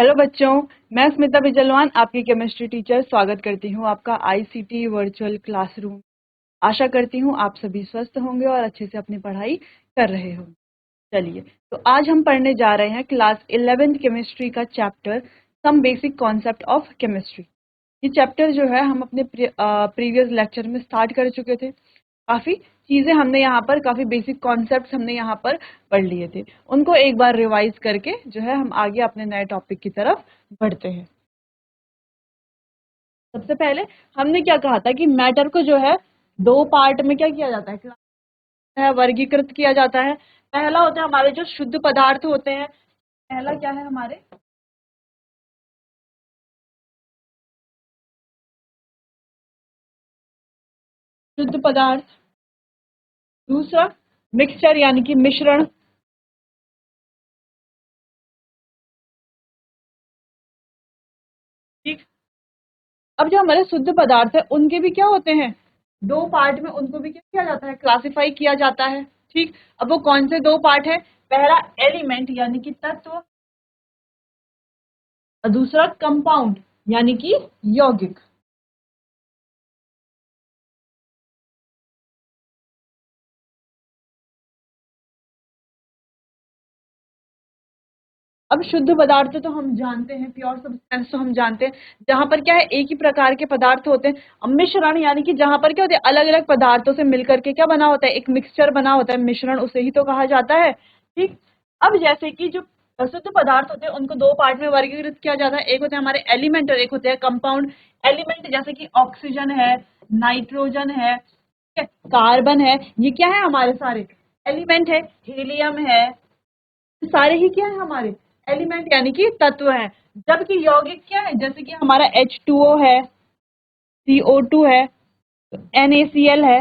Hello बच्चों, मैं स्मिता बिजलवान आपकी केमिस्ट्री टीचर स्वागत करती हूँ आपका आईसीटी वर्चुअल क्लासरूम। आशा करती हूँ आप सभी स्वस्थ होंगे और अच्छे से अपनी पढ़ाई कर रहे हो। चलिए, तो आज हम पढ़ने जा रहे हैं क्लास 11th केमिस्ट्री का chapter some basic concept of chemistry. ये चैप्टर जो है हम अपने प्रीवियस लेक्चर में स्टार्ट कर चुके थे। काफ़ी चीज़ें हमने यहाँ पर, काफ़ी बेसिक कॉन्सेप्ट्स हमने यहाँ पर पढ़ लिए थे। उनको एक बार रिवाइज करके जो है हम आगे अपने नए टॉपिक की तरफ बढ़ते हैं। सबसे पहले हमने क्या कहा था कि मैटर को जो है दो पार्ट में क्या किया जाता है, वर्गीकृत किया जाता है। पहला होता है हमारे जो शुद्ध पदार्थ होते हैं। पहला क्या है हमारे शुद्ध पदार्थ, दूसरा मिक्सचर यानी कि मिश्रण, ठीक। अब जो हमारे शुद्ध पदार्थ है उनके भी क्या होते हैं, दो पार्ट में उनको भी क्या किया जाता है, क्लासिफाई किया जाता है, ठीक। अब वो कौन से दो पार्ट है, पहला एलिमेंट यानी कि तत्व और दूसरा कंपाउंड यानी कि यौगिक। अब शुद्ध पदार्थ तो हम जानते हैं, प्योर सब्सटेंस तो हम जानते हैं, जहां पर क्या है एक ही प्रकार के पदार्थ होते हैं। अब मिश्रण यानी कि जहां पर क्या होते हैं अलग अलग पदार्थों से मिलकर के क्या बना होता है, एक मिक्सचर बना होता है, मिश्रण उसे ही तो कहा जाता है, ठीक। अब जैसे कि जो शुद्ध पदार्थ होते हैं उनको दो पार्ट में वर्गीकृत किया जाता है, एक होते हैं हमारे एलिमेंट और एक होते हैं कंपाउंड। एलिमेंट जैसे कि ऑक्सीजन है, नाइट्रोजन है, ठीक है, कार्बन है, ये क्या है हमारे सारे एलिमेंट है। हीलियम है, सारे ही क्या है हमारे एलिमेंट यानी कि तत्व हैं। जबकि यौगिक क्या है, जैसे कि हमारा H2O है, CO2 है, NaCl है,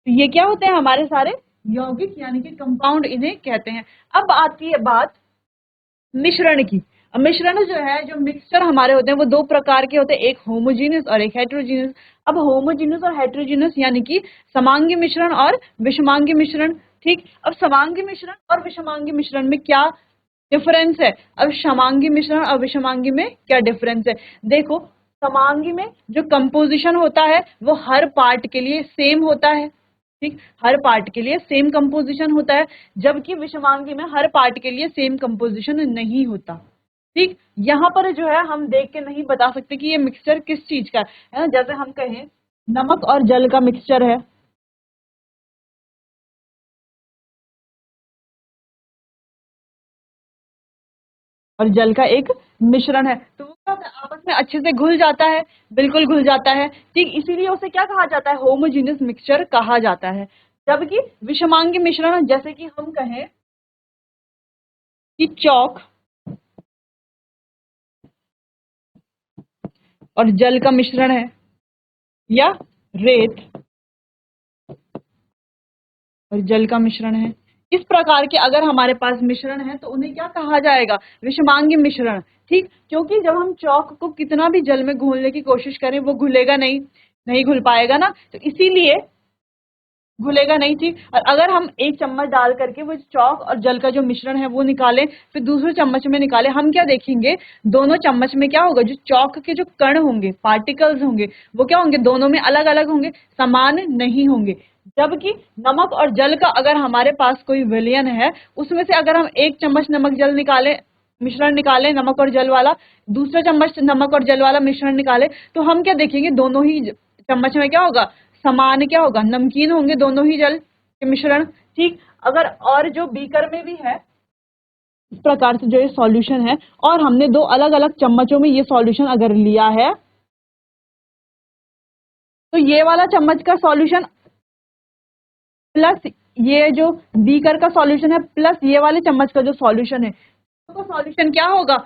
तो ये क्या होते हैं हमारे सारे यौगिक यानी कि कंपाउंड इन्हें कहते हैं। अब आती है बात मिश्रण की। अब मिश्रण जो है, जो मिक्सचर हमारे होते हैं वो दो प्रकार के होते हैं, एक होमोजीनियस और एक हेटेरोजीनियस। अब होमोजीनियस और हेटेरोजीनियस यानी कि समांगी मिश्रण और विषमांगी मिश्रण, ठीक। अब समांगी मिश्रण और विषमांगी मिश्रण में क्या डिफरेंस है, अब समांगी मिश्रण और विषमांगी में क्या डिफरेंस है। देखो, समांगी में जो कंपोजिशन होता है वो हर पार्ट के लिए सेम होता है, ठीक, हर पार्ट के लिए सेम कंपोजिशन होता है, जबकि विषमांगी में हर पार्ट के लिए सेम कंपोजिशन नहीं होता, ठीक। यहाँ पर जो है हम देख के नहीं बता सकते कि ये मिक्सचर किस चीज का है ना। जैसे हम कहें नमक और जल का मिक्सचर है और जल का एक मिश्रण है, तो वो क्या होता है आपस में अच्छे से घुल जाता है, बिल्कुल घुल जाता है, ठीक। इसीलिए उसे क्या कहा जाता है, होमोजीनियस मिक्सचर कहा जाता है। जबकि विषमांगी मिश्रण, जैसे कि हम कहें कि चौक और जल का मिश्रण है, या रेत और जल का मिश्रण है, इस प्रकार के अगर हमारे पास मिश्रण है तो उन्हें क्या कहा जाएगा, विषमांगी मिश्रण, ठीक। क्योंकि जब हम चौक को कितना भी जल में घोलने की कोशिश करें वो घुलेगा नहीं, नहीं घुल पाएगा ना, तो इसीलिए घुलेगा नहीं, ठीक। और अगर हम एक चम्मच डाल करके वो चौक और जल का जो मिश्रण है वो निकालें, फिर दूसरे चम्मच में निकालें, हम क्या देखेंगे, दोनों चम्मच में क्या होगा, जो चौक के जो कण होंगे, पार्टिकल्स होंगे, वो क्या होंगे, दोनों में अलग अलग होंगे, समान नहीं होंगे। जबकि नमक और जल का अगर हमारे पास कोई विलयन है, उसमें से अगर हम एक चम्मच नमक जल निकालें, मिश्रण निकालें नमक और जल वाला, दूसरा चम्मच नमक और जल वाला मिश्रण निकाले, तो हम क्या देखेंगे, दोनों ही चम्मच में क्या होगा, समान क्या होगा, नमकीन होंगे दोनों ही जल के मिश्रण, ठीक। अगर और जो बीकर में भी है इस प्रकार से जो ये सॉल्यूशन है, और हमने दो अलग अलग चम्मचों में ये सॉल्यूशन अगर लिया है, तो ये वाला चम्मच का सॉल्यूशन प्लस ये जो बीकर का सॉल्यूशन है प्लस ये वाले चम्मच का जो सॉल्यूशन है, तो सॉल्यूशन क्या होगा,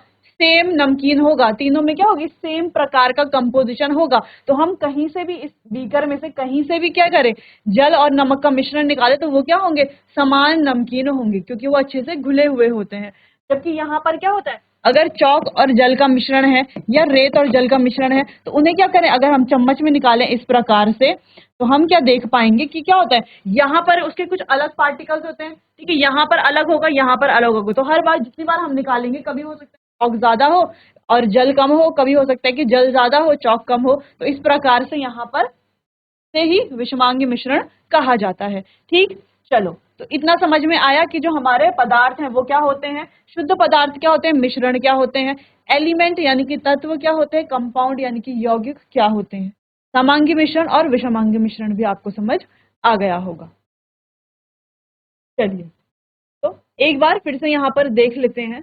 सेम नमकीन होगा, तीनों में क्या होगी, सेम प्रकार का कंपोजिशन होगा। तो हम कहीं से भी इस बीकर में से कहीं से भी क्या करें, जल और नमक का मिश्रण निकाले तो वो क्या होंगे, समान नमकीन होंगे, क्योंकि वो अच्छे से घुले हुए होते हैं। जबकि यहाँ पर क्या होता है, अगर चौक और जल का मिश्रण है या रेत और जल का मिश्रण है तो उन्हें क्या करें, अगर हम चम्मच में निकालें इस प्रकार से तो हम क्या देख पाएंगे कि क्या होता है, यहाँ पर उसके कुछ अलग पार्टिकल्स होते हैं, ठीक है, यहाँ पर अलग होगा, यहाँ पर अलग होगा। तो हर बार जितनी बार हम निकालेंगे, कभी हो सकता है चौक ज्यादा हो और जल कम हो, कभी हो सकता है कि जल ज्यादा हो चौक कम हो। तो इस प्रकार से यहाँ पर से ही विषमांगी मिश्रण कहा जाता है। ठीक, चलो, तो इतना समझ में आया कि जो हमारे पदार्थ हैं वो क्या होते हैं, शुद्ध पदार्थ क्या होते हैं, मिश्रण क्या होते हैं, एलिमेंट यानी कि तत्व क्या होते हैं, कंपाउंड यानी कि यौगिक क्या होते हैं। समांगी मिश्रण और विषमांगी मिश्रण भी आपको समझ आ गया होगा। चलिए, तो एक बार फिर से यहाँ पर देख लेते हैं।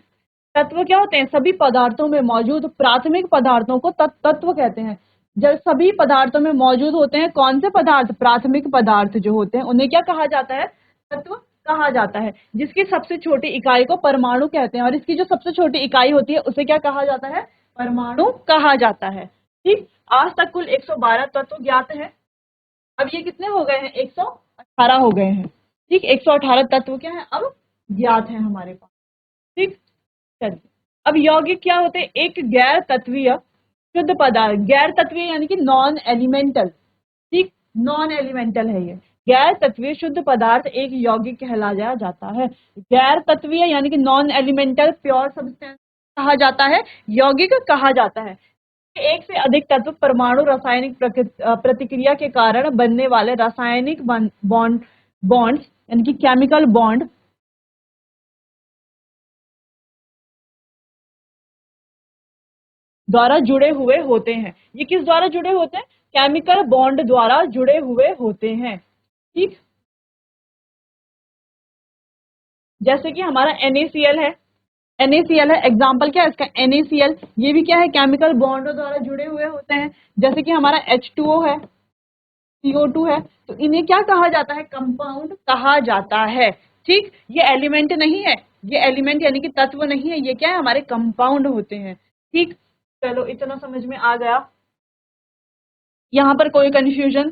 तत्व क्या होते हैं, सभी पदार्थों में मौजूद प्राथमिक पदार्थों को तत्व कहते हैं। जब सभी पदार्थों में मौजूद होते हैं कौन से पदार्थ, प्राथमिक पदार्थ जो होते हैं उन्हें क्या कहा जाता है, तत्व कहा जाता है। जिसकी सबसे छोटी इकाई को परमाणु कहते हैं और इसकी जो सबसे छोटी इकाई होती है उसे क्या कहा जाता है, परमाणु कहा जाता है। ठीक, आज तक कुल 112 तत्व ज्ञात है। अब ये कितने हो गए हैं, 118 हो गए हैं। ठीक, 118 तत्व क्या है अब ज्ञात है हमारे पास। ठीक, चलिए, अब यौगिक क्या होते हैं, एक गैर तत्वीय शुद्ध पदार्थ, गैर तत्वीय यानी कि नॉन एलिमेंटल। ठीक, नॉन एलिमेंटल है ये, गैर तत्वीय शुद्ध पदार्थ एक यौगिक कहलाया जाता है। गैर तत्वीय यानी कि नॉन एलिमेंटल प्योर सब्सटेंस कहा जाता है, यौगिक कहा जाता है। एक से अधिक तत्व परमाणु रासायनिक प्रतिक्रिया के कारण बनने वाले रासायनिक बॉन्ड्स यानी कि केमिकल बॉन्ड द्वारा जुड़े हुए होते हैं। ये किस द्वारा जुड़े होते हैं, केमिकल बॉन्ड द्वारा जुड़े हुए होते हैं। ठीक, जैसे कि हमारा NaCl है, NaCl है, एग्जाम्पल क्या है इसका, NaCl, ये भी क्या है, केमिकल बॉन्ड द्वारा जुड़े हुए होते हैं। जैसे कि हमारा H2O है, CO2 है, तो इन्हें क्या कहा जाता है, कंपाउंड कहा जाता है। ठीक, ये एलिमेंट नहीं है, ये एलिमेंट यानी कि तत्व नहीं है, ये क्या है, हमारे कंपाउंड होते हैं। ठीक, चलो, इतना समझ में आ गया, यहाँ पर कोई कंफ्यूजन,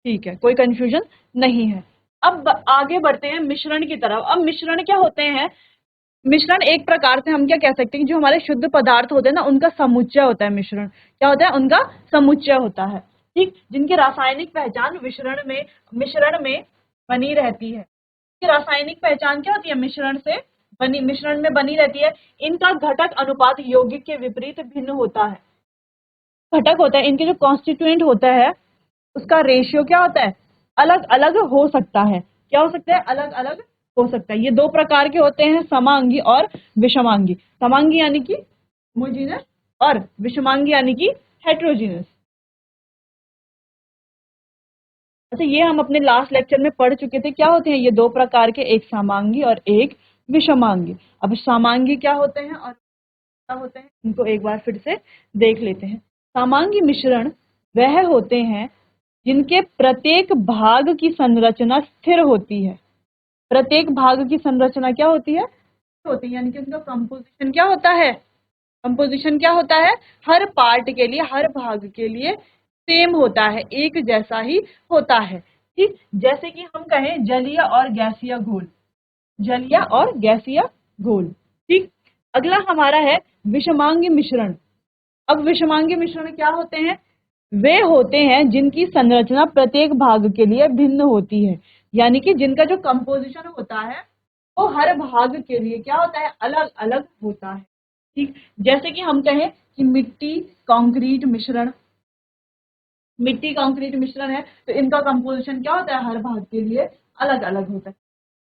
ठीक है, कोई कंफ्यूजन नहीं है। अब आगे बढ़ते हैं मिश्रण की तरफ। अब मिश्रण क्या होते हैं, मिश्रण एक प्रकार से हम क्या कह सकते हैं, जो हमारे शुद्ध पदार्थ होते हैं ना उनका समुच्चय होता है। मिश्रण क्या होता है, उनका समुच्चय होता है। ठीक, जिनकी रासायनिक पहचान मिश्रण में बनी रहती है। रासायनिक पहचान क्या होती है, मिश्रण में बनी रहती है। इनका घटक अनुपात यौगिक के विपरीत भिन्न होता है। घटक होता है, इनके जो कॉन्स्टिट्यूएंट होता है उसका रेशियो क्या होता है, अलग अलग हो सकता है। क्या हो सकता है, अलग अलग हो सकता है। ये दो प्रकार के होते हैं, समांगी और विषमांगी। समांगी यानी कि होमोजेनस और विषमांगी यानी कि हेटेरोजेनस। अच्छा, ये हम अपने लास्ट लेक्चर में पढ़ चुके थे। क्या होते हैं ये दो प्रकार के, एक समांगी और एक विषमांगी। अब समांगी क्या होते हैं और क्या होते हैं, इनको एक बार फिर से देख लेते हैं। समांगी मिश्रण वह होते हैं जिनके प्रत्येक भाग की संरचना स्थिर होती है। प्रत्येक भाग की संरचना क्या होती है, होती है, यानी कि उनका कंपोजिशन क्या होता है, कंपोजिशन क्या होता है, हर पार्ट के लिए, हर भाग के लिए सेम होता है, एक जैसा ही होता है। ठीक, जैसे कि हम कहें जलीय और गैसीय घोल, जलीय और गैसीय घोल। ठीक, अगला हमारा है विषमांगी मिश्रण। अब विषमांगी मिश्रण क्या होते हैं, वे होते हैं जिनकी संरचना प्रत्येक भाग के लिए भिन्न होती है, यानी कि जिनका जो कंपोजिशन होता है वो हर भाग के लिए क्या होता है, अलग अलग होता है। ठीक, जैसे कि हम कहें कि मिट्टी कंक्रीट मिश्रण, मिट्टी कंक्रीट मिश्रण है तो इनका कंपोजिशन क्या होता है, हर भाग के लिए अलग अलग होता है।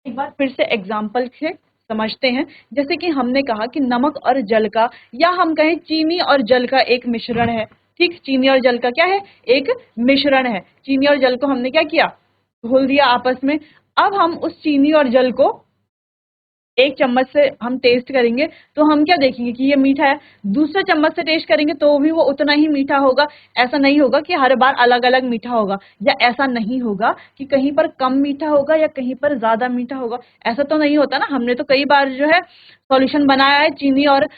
एक बार फिर से एग्जाम्पल से समझते हैं। जैसे कि हमने कहा कि नमक और जल का, या हम कहें चीनी और जल का एक मिश्रण है। ठीक, चीनी और जल का क्या है, एक मिश्रण है। चीनी और जल को हमने क्या किया, घोल दिया आपस में। अब हम उस चीनी और जल को एक चम्मच से हम टेस्ट करेंगे तो हम क्या देखेंगे कि ये मीठा है। दूसरे चम्मच से टेस्ट करेंगे तो भी वो उतना ही मीठा होगा। ऐसा नहीं होगा कि हर बार अलग अलग मीठा होगा, या ऐसा नहीं होगा कि कहीं पर कम मीठा होगा या कहीं पर ज्यादा मीठा होगा। ऐसा तो नहीं होता ना। हमने तो कई बार जो है सॉल्यूशन बनाया है चीनी और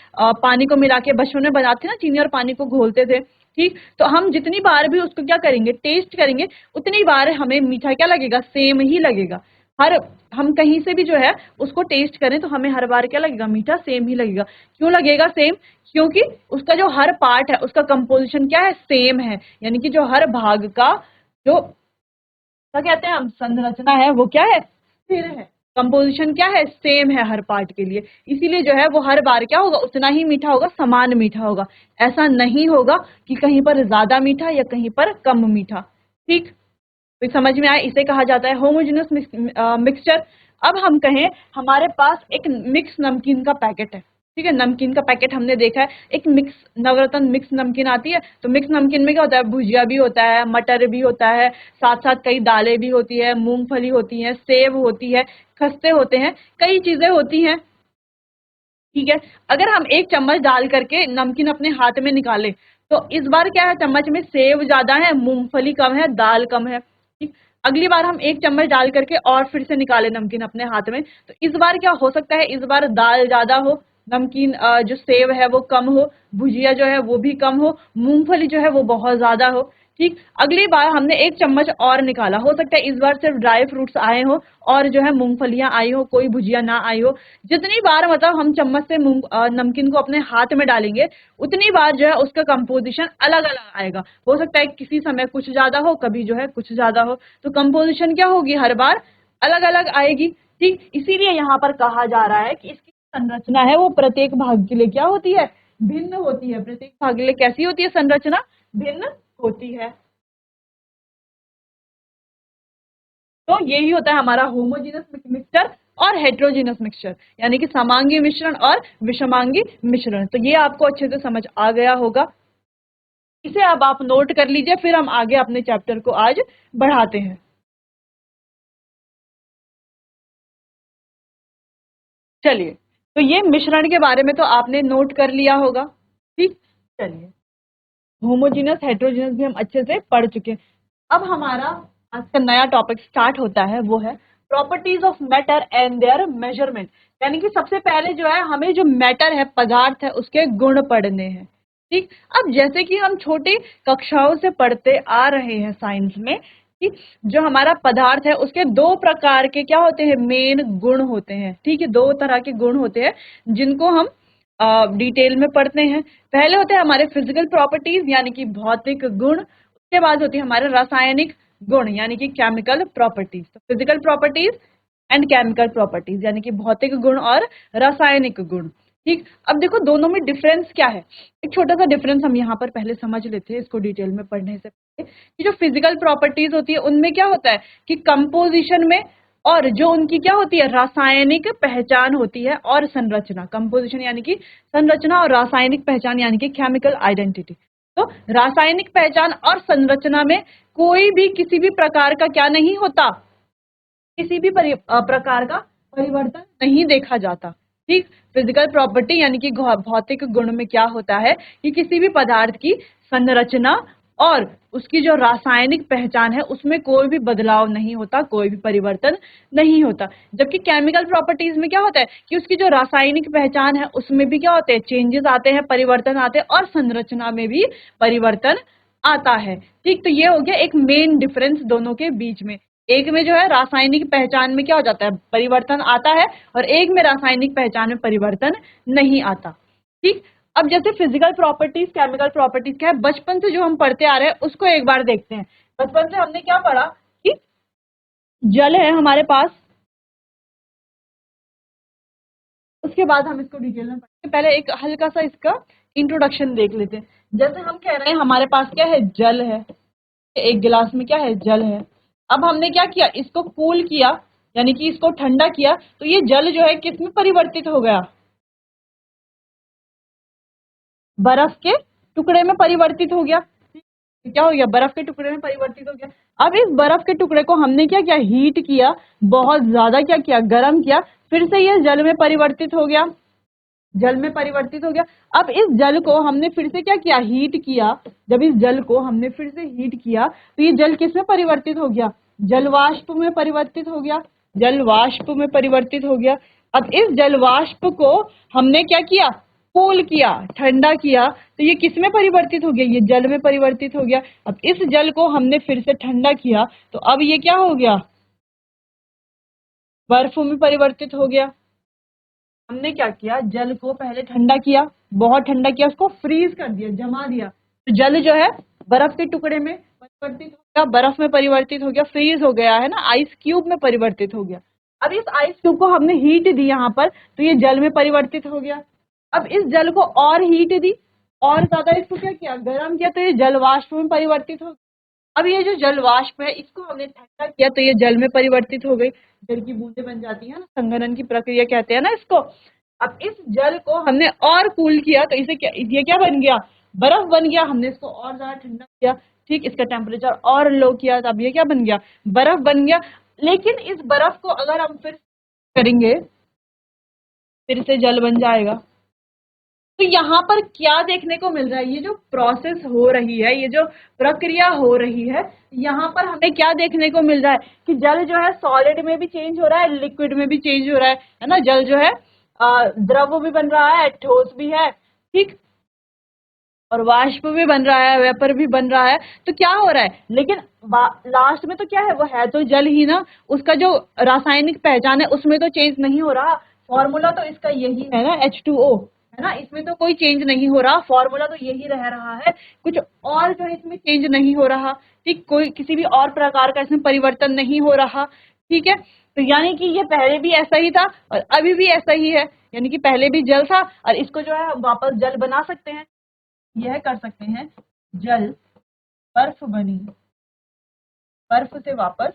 पानी को मिला के, बचपन में बनाते ना, चीनी और पानी को घोलते थे। ठीक, तो हम जितनी बार भी उसको क्या करेंगे, टेस्ट करेंगे, उतनी बार हमें मीठा क्या लगेगा, सेम ही लगेगा। हर हम कहीं से भी जो है उसको टेस्ट करें तो हमें हर बार क्या लगेगा, मीठा सेम ही लगेगा। क्यों लगेगा सेम? क्योंकि उसका जो हर पार्ट है उसका कंपोजिशन क्या है, सेम है। यानी कि जो हर भाग का जो क्या कहते हैं हम, संरचना है वो क्या है, स्थिर है। कंपोजिशन क्या है, सेम है हर पार्ट के लिए। इसीलिए जो है वो हर बार क्या होगा, उतना ही मीठा होगा, समान मीठा होगा। ऐसा नहीं होगा कि कहीं पर ज्यादा मीठा या कहीं पर कम मीठा। ठीक, तो समझ में आया, इसे कहा जाता है होमोजेनियस मिक्सचर। अब हम कहें हमारे पास एक मिक्स नमकीन का पैकेट है। ठीक है, नमकीन का पैकेट हमने देखा है, एक मिक्स नवरत्न मिक्स नमकीन आती है। तो मिक्स नमकीन में क्या होता है, भुजिया भी होता है, मटर भी होता है, साथ साथ कई दालें भी होती है, मूंगफली होती है, सेव होती है, खस्ते होते हैं, कई चीजें होती हैं। ठीक है, अगर हम एक चम्मच डाल करके नमकीन अपने हाथ में निकाले तो इस बार क्या है, चम्मच में सेव ज्यादा है, मूंगफली कम है, दाल कम है। ठीक, अगली बार हम एक चम्मच डाल करके और फिर से निकाले नमकीन अपने हाथ में, तो इस बार क्या हो सकता है, इस बार दाल ज्यादा हो, नमकीन जो सेव है वो कम हो, भुजिया जो है वो भी कम हो, मूंगफली जो है वो बहुत ज्यादा हो। ठीक, अगली बार हमने एक चम्मच और निकाला, हो सकता है इस बार सिर्फ ड्राई फ्रूट्स आए हो और जो है मूंगफलियां आई हो, कोई भुजिया ना आई हो। जितनी बार मतलब हम चम्मच से नमकीन को अपने हाथ में डालेंगे उतनी बार जो है उसका कंपोजिशन अलग अलग आएगा। हो सकता है किसी समय कुछ ज्यादा हो, कभी जो है कुछ ज्यादा हो, तो कंपोजिशन क्या होगी, हर बार अलग अलग आएगी। ठीक, इसीलिए यहाँ पर कहा जा रहा है कि इसकी संरचना है वो प्रत्येक भाग के लिए क्या होती है, भिन्न होती है। प्रत्येक भाग के लिए कैसी होती है संरचना, भिन्न होती है। तो यही होता है हमारा होमोजेनस मिक्सचर और हेट्रोजेनस मिक्सचर, यानी कि समांगी मिश्रण और विषमांगी मिश्रण। तो ये आपको अच्छे से समझ आ गया होगा, इसे अब आप नोट कर लीजिए, फिर हम आगे अपने चैप्टर को आज बढ़ाते हैं। चलिए, तो ये मिश्रण के बारे में तो आपने नोट कर लिया होगा। ठीक, चलिए, होमोजेनस हेट्रोजेनस भी हम अच्छे से पढ़ चुके हैं। अब हमारा आज का नया टॉपिक स्टार्ट होता है, वो है properties of matter and there measurement. यानी कि सबसे पहले जो है हमें जो मैटर है, पदार्थ है, उसके गुण पढ़ने हैं। ठीक, अब जैसे कि हम छोटी कक्षाओं से पढ़ते आ रहे हैं साइंस में कि जो हमारा पदार्थ है उसके दो प्रकार के क्या होते हैं, मेन गुण होते हैं। ठीक है, दो तरह के गुण होते हैं जिनको हम डिटेल में पढ़ते हैं। पहले होते हैं हमारे फिजिकल प्रॉपर्टीज यानी कि भौतिक गुण, उसके बाद होती है हमारे रासायनिक गुण यानी कि केमिकल प्रॉपर्टीज। तो physical properties and chemical properties यानी कि भौतिक गुण और रासायनिक गुण। ठीक, अब देखो दोनों में डिफरेंस क्या है, एक छोटा सा डिफरेंस हम यहाँ पर पहले समझ लेते हैं इसको डिटेल में पढ़ने से पहले। कि जो फिजिकल प्रॉपर्टीज होती है उनमें क्या होता है कि कंपोजिशन में, और जो उनकी क्या होती है, रासायनिक पहचान होती है और संरचना। कंपोजिशन यानी कि संरचना और रासायनिक पहचान यानी कि केमिकल आइडेंटिटी। तो रासायनिक पहचान और संरचना में कोई भी किसी भी प्रकार का क्या नहीं होता, किसी भी प्रकार का परिवर्तन नहीं देखा जाता। ठीक, फिजिकल प्रॉपर्टी यानी कि भौतिक गुण में क्या होता है कि किसी भी पदार्थ की संरचना और उसकी जो रासायनिक पहचान है उसमें कोई भी बदलाव नहीं होता, कोई भी परिवर्तन नहीं होता। जबकि केमिकल प्रॉपर्टीज में क्या होता है कि उसकी जो रासायनिक पहचान है उसमें भी क्या होते हैं, चेंजेस आते हैं, परिवर्तन आते हैं, और संरचना में भी परिवर्तन आता है। ठीक, तो ये हो गया एक मेन डिफरेंस दोनों के बीच में। एक में जो है रासायनिक पहचान में क्या हो जाता है, परिवर्तन आता है, और एक में रासायनिक पहचान में परिवर्तन नहीं आता। ठीक, अब जैसे फिजिकल प्रॉपर्टीज केमिकल प्रॉपर्टीज क्या है, बचपन से जो हम पढ़ते आ रहे हैं उसको एक बार देखते हैं। बचपन से हमने क्या पढ़ा कि जल है हमारे पास, उसके बाद हम इसको डिटेल में पढ़ेंगे। पहले एक हल्का सा इसका इंट्रोडक्शन देख लेते हैं। जैसे हम कह रहे हैं हमारे पास क्या है, जल है, एक गिलास में क्या है, जल है। अब हमने क्या किया, इसको कूल किया यानी कि इसको ठंडा किया, तो ये जल जो है किस में परिवर्तित हो गया, बर्फ के टुकड़े में परिवर्तित हो गया। क्या हो गया, बर्फ के टुकड़े में परिवर्तित हो गया। अब इस बर्फ के टुकड़े को हमने क्या किया, हीट किया, बहुत ज्यादा क्या किया, गर्म किया, फिर से ये जल में परिवर्तित हो गया, जल में परिवर्तित हो गया। अब इस जल को हमने फिर से क्या किया, हीट किया। जब इस जल को हमने फिर से हीट किया तो ये जल किस में परिवर्तित हो गया, जलवाष्प में परिवर्तित हो गया, जलवाष्प में परिवर्तित हो गया। अब इस जलवाष्प को हमने क्या किया, कूल किया, ठंडा किया, तो ये किस में परिवर्तित हो गया, ये जल में परिवर्तित हो गया। अब इस जल को हमने फिर से ठंडा किया तो अब ये क्या हो गया, बर्फ में परिवर्तित हो गया। हमने क्या किया, जल को पहले ठंडा किया, बहुत ठंडा किया, उसको फ्रीज कर दिया, जमा दिया, तो जल जो है बर्फ के टुकड़े में परिवर्तित हो गया, बर्फ में परिवर्तित हो गया, फ्रीज हो गया है ना, आइस क्यूब में परिवर्तित हो गया। अब इस आइस क्यूब को हमने हीट दी यहाँ पर, तो ये जल में परिवर्तित हो गया। अब इस जल को और हीट दी, और ज्यादा इसको क्या किया, गर्म किया, तो ये जल वाष्प में परिवर्तित हो गया। अब ये जो जल वाष्प है, इसको हमने ठंडा किया, तो ये जल में परिवर्तित हो गई, जल की बूंदें बन जाती है ना, संघनन की प्रक्रिया कहते हैं ना इसको। अब इस जल को हमने और कूल किया, तो इसे क्या, ये क्या बन गया, बर्फ बन गया। हमने इसको और ज्यादा ठंडा किया, ठीक, इसका टेम्परेचर और लो किया, तब ये क्या बन गया, बर्फ बन गया। लेकिन इस बर्फ को अगर हम फिर करेंगे, फिर से जल बन जाएगा। तो यहाँ पर क्या देखने को मिल रहा है, ये जो प्रोसेस हो रही है, ये जो प्रक्रिया हो रही है, यहाँ पर हमें क्या देखने को मिल रहा है कि जल जो है सॉलिड में भी चेंज हो रहा है, लिक्विड में भी चेंज हो रहा है ना। जल जो है द्रव भी बन रहा है, ठोस भी है, ठीक, और वाष्प भी बन रहा है, वेपर भी बन रहा है। तो क्या हो रहा है, लेकिन लास्ट में तो क्या है, वो है तो जल ही ना। उसका जो रासायनिक पहचान है उसमें तो चेंज नहीं हो रहा, फॉर्मूला तो इसका यही है ना, H2O, है ना, इसमें तो कोई चेंज नहीं हो रहा, फॉर्मूला तो यही रह रहा है, कुछ और जो है इसमें चेंज नहीं हो रहा, ठीक, कोई किसी भी और प्रकार का इसमें परिवर्तन नहीं हो रहा, ठीक है। तो यानी कि ये पहले भी ऐसा ही था और अभी भी ऐसा ही है, यानी कि पहले भी जल था और इसको जो है हम वापस जल बना सकते हैं, यह कर सकते हैं, जल बर्फ बनी, बर्फ से वापस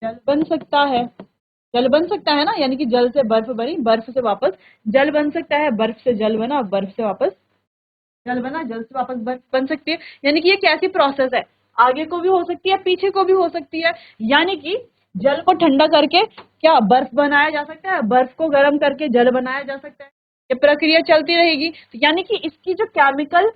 जल बन सकता है, जल बन सकता है ना, यानी कि जल से बर्फ बनी, बर्फ से वापस जल बन सकता है, बर्फ से जल बना, बर्फ से वापस जल बना, जल से वापस बर्फ बन सकती है। यानी कि ये कैसी प्रोसेस है, आगे को भी हो सकती है, पीछे को भी हो सकती है। यानी कि जल को ठंडा करके क्या बर्फ बनाया जा सकता है, बर्फ को गर्म करके जल बनाया जा सकता है, ये प्रक्रिया चलती रहेगी। तो यानी कि इसकी जो केमिकल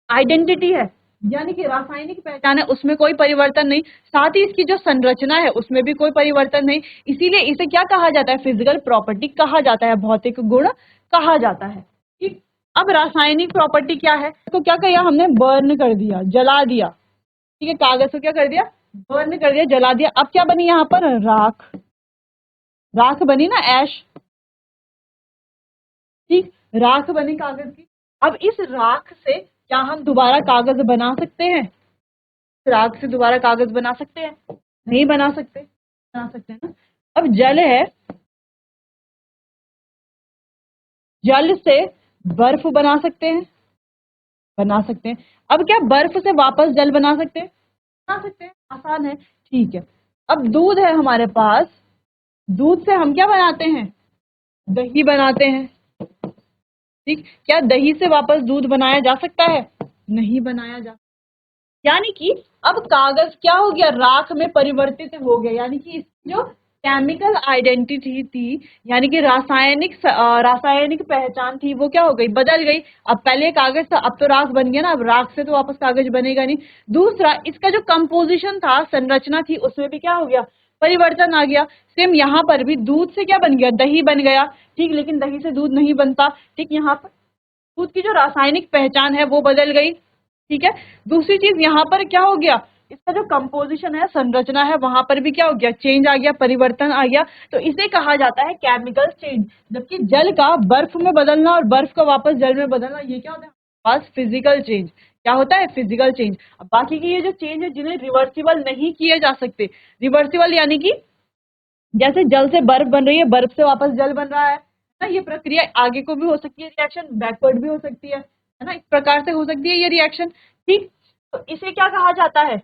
आइडेंटिटी है, यानी कि रासायनिक पहचान है, उसमें कोई परिवर्तन नहीं, साथ ही इसकी जो संरचना है उसमें भी कोई परिवर्तन नहीं। इसीलिए इसे क्या कहा जाता है, फिजिकल प्रॉपर्टी कहा जाता है, भौतिक गुण कहा जाता है, ठीक। अब रासायनिक प्रॉपर्टी क्या है, तो क्या किया हमने, बर्न कर दिया, जला दिया, ठीक है, कागज को क्या कर दिया, बर्न कर दिया, जला दिया। अब क्या बनी यहाँ पर, राख, राख बनी ना, ऐश, ठीक, राख बनी कागज की। अब इस राख से क्या हम दोबारा कागज बना सकते हैं, राख से दोबारा कागज बना सकते हैं, नहीं बना सकते, बना सकते हैं ना। अब जल है, जल से बर्फ बना सकते हैं, बना सकते हैं। अब क्या बर्फ से वापस जल बना सकते हैं, बना सकते हैं, आसान है, ठीक है। अब दूध है हमारे पास, दूध से हम क्या बनाते हैं, दही बनाते हैं, ठीक, क्या दही से वापस दूध बनाया जा सकता है, नहीं बनाया जा, यानी कि अब कागज क्या हो गया, राख में परिवर्तित हो गया। यानी कि इसकी जो केमिकल आइडेंटिटी थी, यानी कि रासायनिक पहचान थी, वो क्या हो गई, बदल गई। अब पहले कागज था, अब तो राख बन गया ना, अब राख से तो वापस कागज बनेगा नहीं। दूसरा, इसका जो कंपोजिशन था, संरचना थी, उसमें भी क्या हो गया, परिवर्तन आ गया। सेम यहाँ पर भी दूध से क्या बन गया, दही बन गया, ठीक, लेकिन दही से दूध नहीं बनता, ठीक, यहाँ पर दूध की जो रासायनिक पहचान है वो बदल गई, ठीक है। दूसरी चीज यहाँ पर क्या हो गया, इसका जो कंपोजिशन है, संरचना है, वहां पर भी क्या हो गया, चेंज आ गया, परिवर्तन आ गया। तो इसे कहा जाता है केमिकल चेंज। जबकि जल का बर्फ में बदलना और बर्फ का वापस जल में बदलना, ये क्या होता है, पास फिजिकल चेंज, क्या होता है, फिजिकल चेंज। अब बाकी की ये जो चेंज है, जिन्हें रिवर्सिबल नहीं किए जा सकते, रिवर्सिबल यानी कि जैसे जल से बर्फ बन रही है, बर्फ से वापस जल बन रहा है ना, ये प्रक्रिया आगे को भी हो सकती है, रिएक्शन बैकवर्ड भी हो सकती है ना, इस प्रकार से हो सकती है ये रिएक्शन, ठीक। तो इसे क्या कहा जाता है,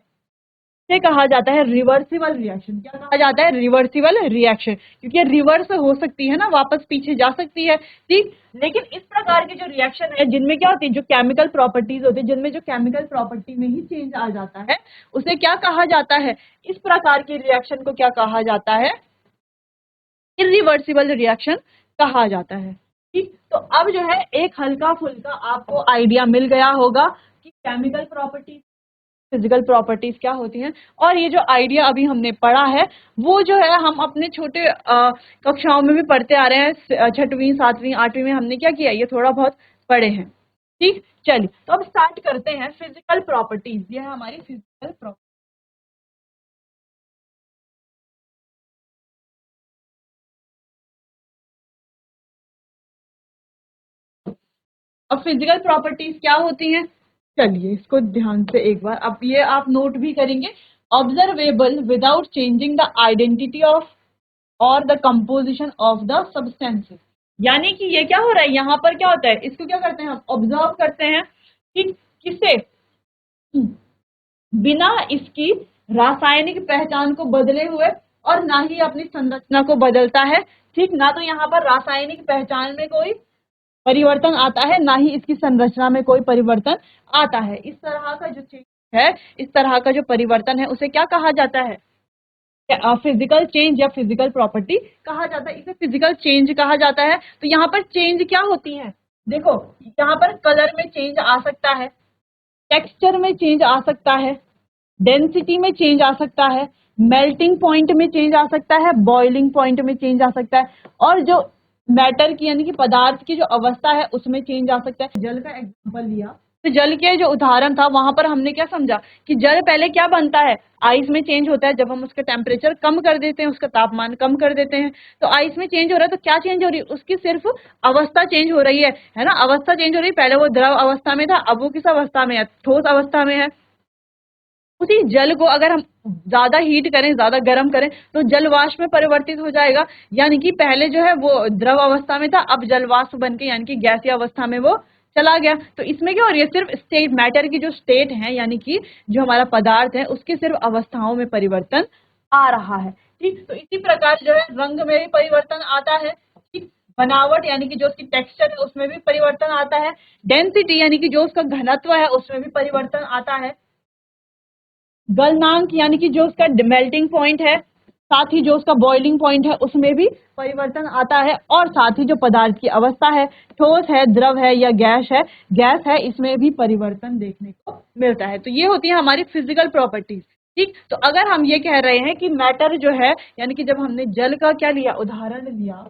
इसे कहा जाता है रिवर्सिबल रिएक्शन। क्या कहा जाता है, रिवर्सिबल रिएक्शन, क्योंकि रिवर्स हो सकती है ना, वापस पीछे जा सकती है, ठीक। लेकिन इस प्रकार की जो रिएक्शन है, जिनमें क्या होती है, जो केमिकल प्रॉपर्टीज होती है, जिनमें जो केमिकल प्रॉपर्टी में ही चेंज आ जाता है, उसे क्या कहा जाता है, इस प्रकार की रिएक्शन को क्या कहा जाता है, इरिवर्सिबल रिएक्शन कहा जाता है, ठीक। तो अब जो है एक हल्का फुल्का आपको आइडिया मिल गया होगा कि केमिकल प्रॉपर्टीज, फिजिकल प्रॉपर्टीज क्या होती हैं। और ये जो आइडिया अभी हमने पढ़ा है, वो जो है हम अपने छोटे कक्षाओं में भी पढ़ते आ रहे हैं, छठवीं, सातवीं, आठवीं में हमने क्या किया, ये थोड़ा बहुत पढ़े हैं, ठीक। चलिए, तो अब स्टार्ट करते हैं फिजिकल प्रॉपर्टीज, ये है हमारी फिजिकल प्रॉपर्टीज। अब फिजिकल प्रॉपर्टीज क्या होती हैं, चलिए इसको ध्यान से एक बार, अब ये आप नोट भी करेंगे। Observable without changing the identity of or the composition of the substances, यानी कि ये क्या हो रहा है, यहाँ पर क्या होता है, इसको क्या करते हैं हम ऑब्जर्व करते हैं कि किसे बिना इसकी रासायनिक पहचान को बदले हुए और ना ही अपनी संरचना को बदलता है। ठीक, ना तो यहाँ पर रासायनिक पहचान में कोई परिवर्तन आता है, ना ही इसकी संरचना में कोई परिवर्तन आता है। इस तरह का जो चेंज है, इस तरह का जो परिवर्तन है, उसे क्या कहा जाता है, फिजिकल चेंज या फिजिकल प्रॉपर्टी कहा जाता है। इसे फिजिकल चेंज कहा जाता है। तो यहाँ पर चेंज क्या होती है, देखो यहाँ पर कलर में चेंज आ सकता है, टेक्सचर में चेंज आ सकता है, डेंसिटी में चेंज आ सकता है, मेल्टिंग पॉइंट में चेंज आ सकता है, बॉइलिंग पॉइंट में चेंज आ सकता है, और जो मैटर की यानी कि पदार्थ की जो अवस्था है उसमें चेंज आ सकता है। जल का एग्जांपल लिया तो जल के जो उदाहरण था वहां पर हमने क्या समझा कि जल पहले क्या बनता है, आइस में चेंज होता है। जब हम उसका टेम्परेचर कम कर देते हैं, उसका तापमान कम कर देते हैं, तो आइस में चेंज हो रहा है। तो क्या चेंज हो रही है, उसकी सिर्फ अवस्था चेंज हो रही है ना, अवस्था चेंज हो रही है। पहले वो द्रव अवस्था में था, अब वो किस अवस्था में है, ठोस अवस्था में है। उसी जल को अगर हम ज्यादा हीट करें, ज्यादा गर्म करें, तो जल वाष्प में परिवर्तित हो जाएगा। यानी कि पहले जो है वो द्रव अवस्था में था, अब जल वाष्प बन के यानी कि गैसीय अवस्था में वो चला गया। तो इसमें क्या हो रही है, सिर्फ स्टेट मैटर की जो स्टेट है यानी कि जो हमारा पदार्थ है उसके सिर्फ अवस्थाओं में परिवर्तन आ रहा है। ठीक, तो इसी प्रकार जो है रंग में भी परिवर्तन आता है। ठीक, बनावट यानी कि जो उसकी टेक्सचर है उसमें भी परिवर्तन आता है। डेंसिटी यानी कि जो उसका घनत्व है उसमें भी परिवर्तन आता है। गलनांक यानी कि जो उसका मेल्टिंग पॉइंट है, साथ ही जो उसका बॉइलिंग पॉइंट है उसमें भी परिवर्तन आता है। और साथ ही जो पदार्थ की अवस्था है, ठोस है, द्रव है या गैस है, इसमें भी परिवर्तन देखने को मिलता है। तो ये होती है हमारी फिजिकल प्रॉपर्टीज। ठीक, तो अगर हम ये कह रहे हैं कि मैटर जो है, यानी कि जब हमने जल का क्या लिया, उदाहरण लिया,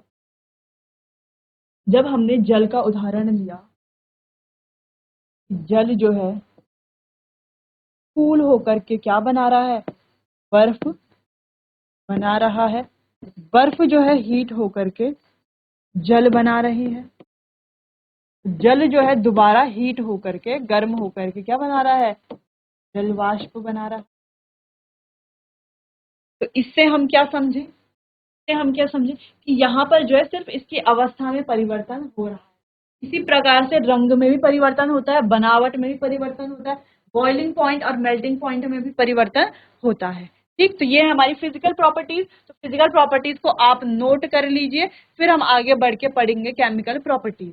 जब हमने जल का उदाहरण लिया, जल जो है कूल होकर के क्या बना रहा है, बर्फ बना रहा है। बर्फ जो है हीट होकर के जल बना रही है। जल जो है दोबारा हीट होकर के, गर्म होकर के क्या बना रहा है, जल वाष्प बना रहा है। तो इससे हम क्या समझे, कि यहाँ पर जो है सिर्फ इसकी अवस्था में परिवर्तन हो रहा है। इसी प्रकार से रंग में भी परिवर्तन होता है, बनावट में भी परिवर्तन होता है, बॉइलिंग पॉइंट और मेल्टिंग पॉइंट में भी परिवर्तन होता है। ठीक, तो ये है हमारी फिजिकल प्रॉपर्टीज। तो फिजिकल प्रॉपर्टीज को आप नोट कर लीजिए, फिर हम आगे बढ़ के पढ़ेंगे केमिकल प्रॉपर्टीज।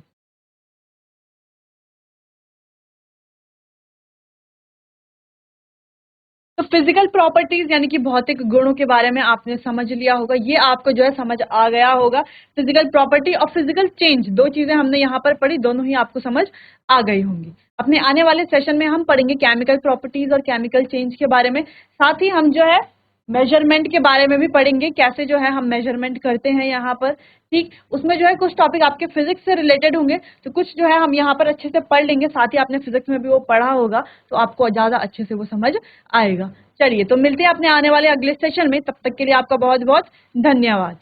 तो फिजिकल प्रॉपर्टीज यानी कि भौतिक गुणों के बारे में आपने समझ लिया होगा, ये आपको जो है समझ आ गया होगा। फिजिकल प्रॉपर्टी और फिजिकल चेंज, दो चीजें हमने यहाँ पर पढ़ी, दोनों ही आपको समझ आ गई होंगी। अपने आने वाले सेशन में हम पढ़ेंगे केमिकल प्रॉपर्टीज और केमिकल चेंज के बारे में। साथ ही हम जो है मेजरमेंट के बारे में भी पढ़ेंगे, कैसे जो है हम मेजरमेंट करते हैं यहाँ पर। ठीक, उसमें जो है कुछ टॉपिक आपके फिजिक्स से रिलेटेड होंगे, तो कुछ जो है हम यहाँ पर अच्छे से पढ़ लेंगे। साथ ही आपने फिजिक्स में भी वो पढ़ा होगा, तो आपको ज्यादा अच्छे से वो समझ आएगा। चलिए, तो मिलते हैं अपने आने वाले अगले सेशन में। तब तक के लिए आपका बहुत बहुत धन्यवाद।